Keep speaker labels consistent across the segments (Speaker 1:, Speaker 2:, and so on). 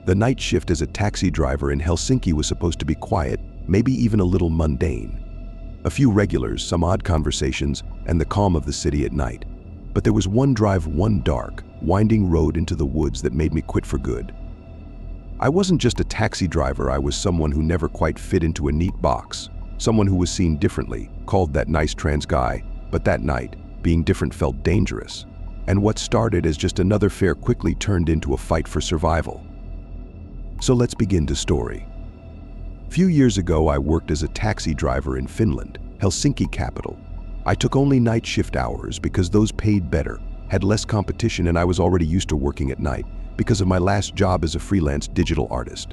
Speaker 1: The night shift as a taxi driver in Helsinki was supposed to be quiet, maybe even a little mundane. A few regulars, some odd conversations, and the calm of the city at night. But there was one drive, one dark, winding road into the woods that made me quit for good. I wasn't just a taxi driver, I was someone who never quite fit into a neat box. Someone who was seen differently, called that nice trans guy, but that night, being different felt dangerous. And what started as just another fare quickly turned into a fight for survival. So let's begin the story. Few years ago, I worked as a taxi driver in Finland, Helsinki capital. I took only night shift hours because those paid better, had less competition, and I was already used to working at night because of my last job as a freelance digital artist.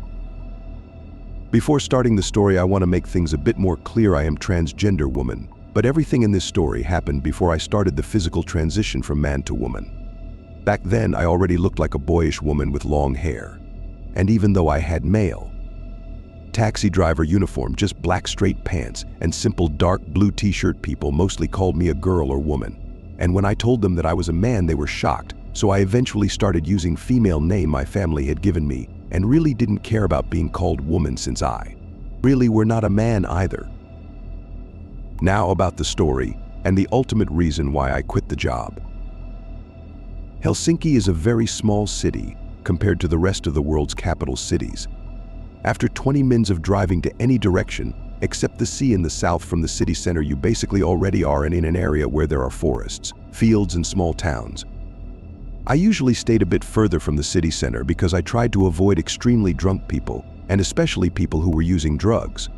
Speaker 1: Before starting the story, I want to make things a bit more clear. I am transgender woman, but everything in this story happened before I started the physical transition from man to woman. Back then, I already looked like a boyish woman with long hair. And even though I had male taxi driver uniform, just black straight pants and simple dark blue t-shirt, people mostly called me a girl or woman. And when I told them that I was a man, they were shocked. So I eventually started using female name my family had given me, and really didn't care about being called woman since I really were not a man either. Now about the story and the ultimate reason why I quit the job. Helsinki is a very small city compared to the rest of the world's capital cities. After 20 minutes of driving to any direction, except the sea in the south from the city center, you basically already are in an area where there are forests, fields, and small towns. I usually stayed a bit further from the city center because I tried to avoid extremely drunk people, and especially people who were using drugs.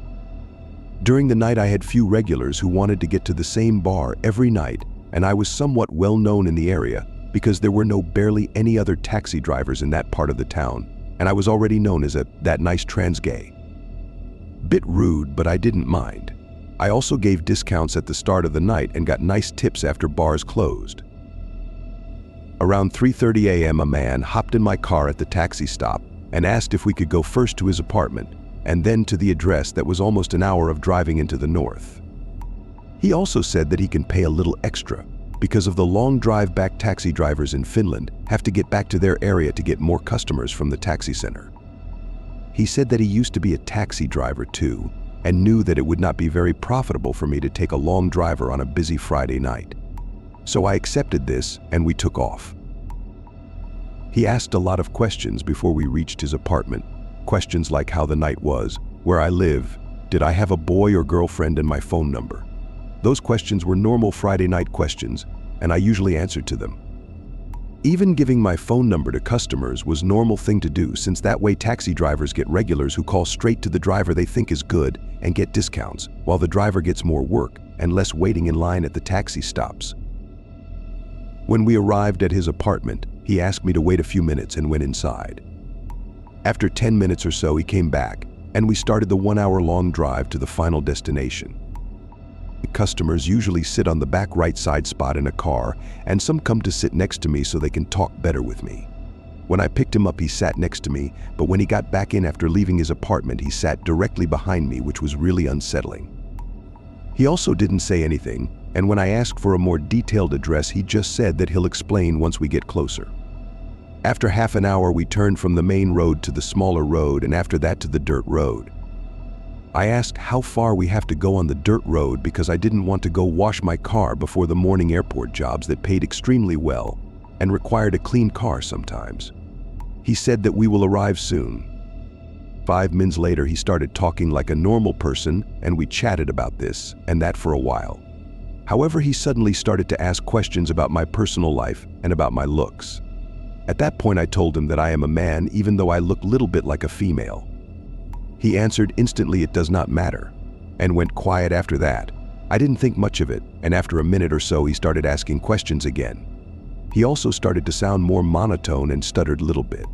Speaker 1: During the night, I had few regulars who wanted to get to the same bar every night, and I was somewhat well known in the area because there were barely any other taxi drivers in that part of the town, and I was already known as that nice trans gay. Bit rude, but I didn't mind. I also gave discounts at the start of the night and got nice tips after bars closed. Around 3:30 a.m., a man hopped in my car at the taxi stop and asked if we could go first to his apartment and then to the address that was almost an hour of driving into the north. He also said that he can pay a little extra because of the long drive back. Taxi drivers in Finland have to get back to their area to get more customers from the taxi center. He said that he used to be a taxi driver too and knew that it would not be very profitable for me to take a long driver on a busy Friday night. So I accepted this and we took off. He asked a lot of questions before we reached his apartment. Questions like how the night was, where I live, did I have a boy or girlfriend, and my phone number. Those questions were normal Friday night questions, and I usually answered to them. Even giving my phone number to customers was a normal thing to do, since that way taxi drivers get regulars who call straight to the driver they think is good and get discounts, while the driver gets more work and less waiting in line at the taxi stops. When we arrived at his apartment, he asked me to wait a few minutes and went inside. After 10 minutes or so, he came back, and we started the 1-hour-long drive to the final destination. Customers usually sit on the back right side spot in a car, and some come to sit next to me so they can talk better with me. When I picked him up, he sat next to me, but when he got back in after leaving his apartment, he sat directly behind me, which was really unsettling. He also didn't say anything, and when I asked for a more detailed address, he just said that he'll explain once we get closer. After half an hour, we turned from the main road to the smaller road, and after that to the dirt road. I asked how far we have to go on the dirt road because I didn't want to go wash my car before the morning airport jobs that paid extremely well and required a clean car sometimes. He said that we will arrive soon. 5 minutes later, he started talking like a normal person, and we chatted about this and that for a while. However, he suddenly started to ask questions about my personal life and about my looks. At that point, I told him that I am a man, even though I look a little bit like a female. He answered instantly, "It does not matter," and went quiet after that. I didn't think much of it, and after a minute or so, he started asking questions again. He also started to sound more monotone and stuttered a little bit.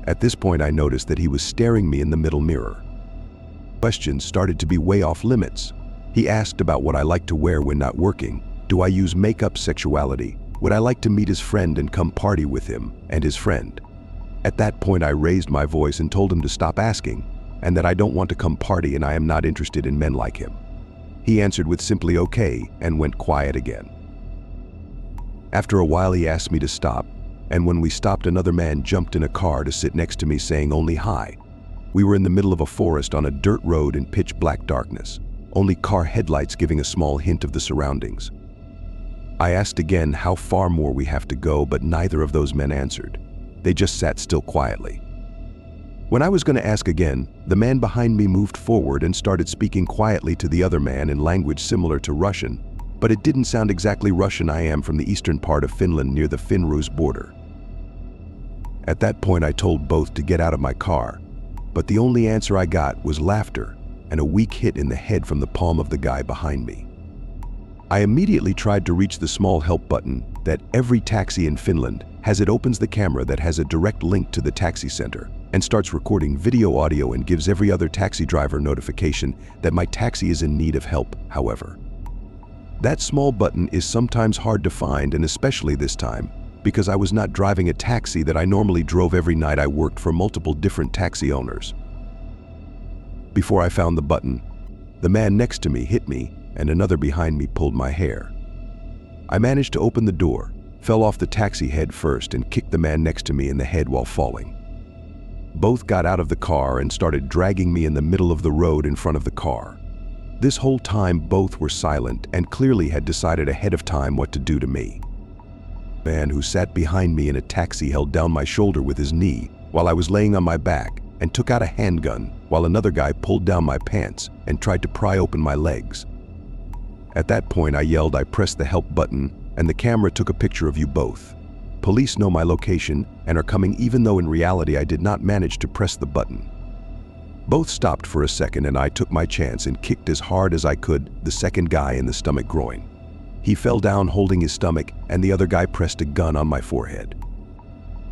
Speaker 1: At this point, I noticed that he was staring me in the middle mirror. Questions started to be way off limits. He asked about what I like to wear when not working. Do I use makeup? Sexuality. Would I like to meet his friend and come party with him and his friend? At that point, I raised my voice and told him to stop asking, and that I don't want to come party and I am not interested in men like him. He answered with simply okay and went quiet again. After a while, he asked me to stop, And when we stopped, another man jumped in a car to sit next to me saying only hi. We were in the middle of a forest on a dirt road in pitch black darkness, only car headlights giving a small hint of the surroundings. I asked again how far more we have to go, but neither of those men answered. They just sat still quietly. When I was going to ask again, the man behind me moved forward and started speaking quietly to the other man in language similar to Russian, but it didn't sound exactly Russian. I am from the eastern part of Finland near the Finn-Rus border. At that point, I told both to get out of my car, but the only answer I got was laughter and a weak hit in the head from the palm of the guy behind me. I immediately tried to reach the small help button that every taxi in Finland has. It opens the camera that has a direct link to the taxi center and starts recording video, audio, and gives every other taxi driver notification that my taxi is in need of help. However, that small button is sometimes hard to find, and especially this time, because I was not driving a taxi that I normally drove every night. I worked for multiple different taxi owners. Before I found the button, the man next to me hit me and another behind me pulled my hair. I managed to open the door, fell off the taxi head first, and kicked the man next to me in the head while falling. Both got out of the car and started dragging me in the middle of the road in front of the car. This whole time both were silent and clearly had decided ahead of time what to do to me. The man who sat behind me in a taxi held down my shoulder with his knee while I was laying on my back and took out a handgun, while another guy pulled down my pants and tried to pry open my legs. At that point I yelled. I pressed the help button and the camera took a picture of you both. Police know my location and are coming, even though in reality I did not manage to press the button. Both stopped for a second and I took my chance and kicked as hard as I could the second guy in the stomach groin. He fell down holding his stomach and the other guy pressed a gun on my forehead.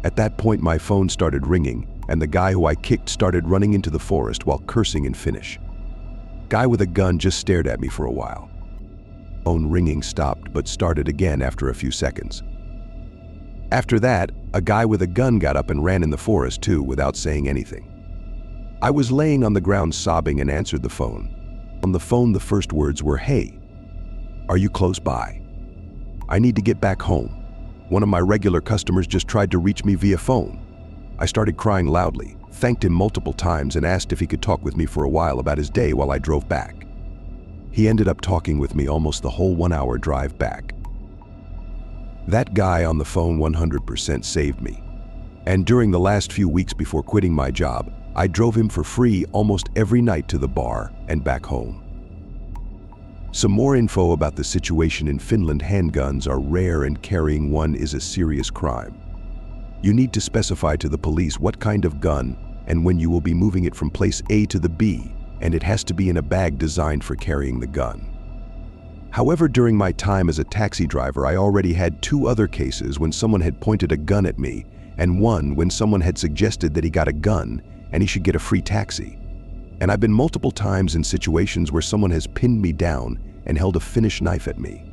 Speaker 1: At that point my phone started ringing and the guy who I kicked started running into the forest while cursing in Finnish. Guy with a gun just stared at me for a while. Phone ringing stopped but started again after a few seconds. After that, a guy with a gun got up and ran in the forest too without saying anything. I was laying on the ground sobbing and answered the phone. On the phone the first words were, "Hey, are you close by? I need to get back home. One of my regular customers just tried to reach me via phone." I started crying loudly, thanked him multiple times, and asked if he could talk with me for a while about his day while I drove back. He ended up talking with me almost the whole 1-hour drive back. That guy on the phone 100% saved me. And during the last few weeks before quitting my job, I drove him for free almost every night to the bar and back home. Some more info about the situation in Finland. Handguns are rare and carrying one is a serious crime. You need to specify to the police what kind of gun and when you will be moving it from place A to the B, and it has to be in a bag designed for carrying the gun. However, during my time as a taxi driver, I already had 2 other cases when someone had pointed a gun at me, and one when someone had suggested that he got a gun and he should get a free taxi. And I've been multiple times in situations where someone has pinned me down and held a Finnish knife at me.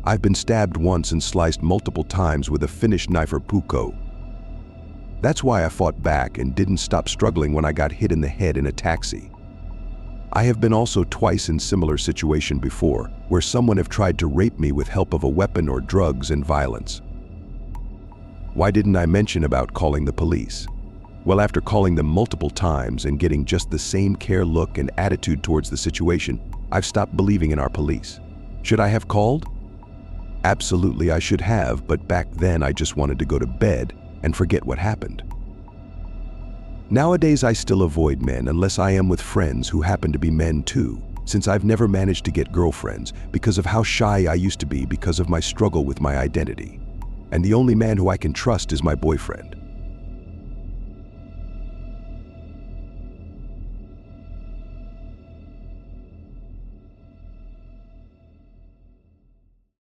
Speaker 1: I've been stabbed once and sliced multiple times with a Finnish knife or puukko. That's why I fought back and didn't stop struggling when I got hit in the head in a taxi. I have been also twice in similar situation before, where someone have tried to rape me with help of a weapon or drugs and violence. Why didn't I mention about calling the police? Well, after calling them multiple times and getting just the same care, look, and attitude towards the situation, I've stopped believing in our police. Should I have called? Absolutely I should have, but back then I just wanted to go to bed and forget what happened. Nowadays I still avoid men unless I am with friends who happen to be men too, since I've never managed to get girlfriends because of how shy I used to be because of my struggle with my identity. And the only man who I can trust is my boyfriend.